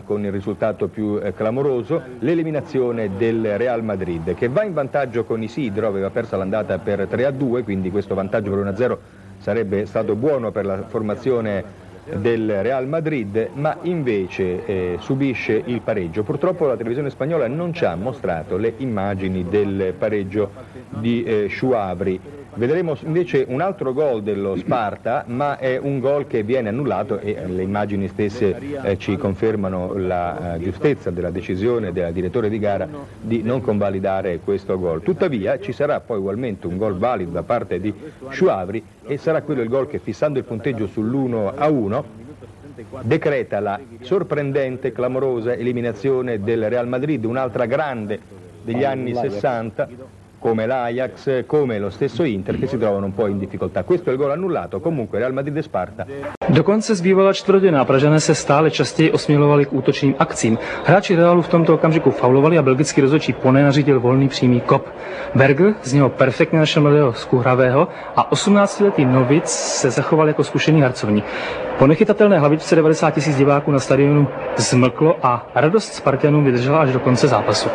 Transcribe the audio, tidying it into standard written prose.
Con il risultato più clamoroso, l'eliminazione del Real Madrid, che va in vantaggio con Isidro, aveva perso l'andata per 3-2, quindi questo vantaggio per 1-0 sarebbe stato buono per la formazione del Real Madrid, ma invece subisce il pareggio. Purtroppo la televisione spagnola non ci ha mostrato le immagini del pareggio di Schuavri. Vedremo invece un altro gol dello Sparta, ma è un gol che viene annullato e le immagini stesse ci confermano la giustezza della decisione del direttore di gara di non convalidare questo gol. Tuttavia ci sarà poi ugualmente un gol valido da parte di Schuavri e sarà quello il gol che, fissando il punteggio sull'1-1, decreta la sorprendente, clamorosa eliminazione del Real Madrid, un'altra grande degli anni 60, come l'Ajax, come lo stesso Inter, che si trovano un po' in difficoltà. Questo è il gol annullato, comunque Real Madrid e Sparta. Dokonce zbývala čtvrtina, Pražané se stále častěji osmělovali k útočným akcím. Hráči Realu v tomto okamžiku faulovali a belgický rozhodčí Poné nařídil volný přímý kop. Berger z něho perfektně našel mladého Skuhravého a 18letý Novic se zachoval jako zkušený harcovník. Po nechytatelné hlavičce 90 000 diváků na stadionu zmlklo a radost Spartanům vydržela až do konce zápasu.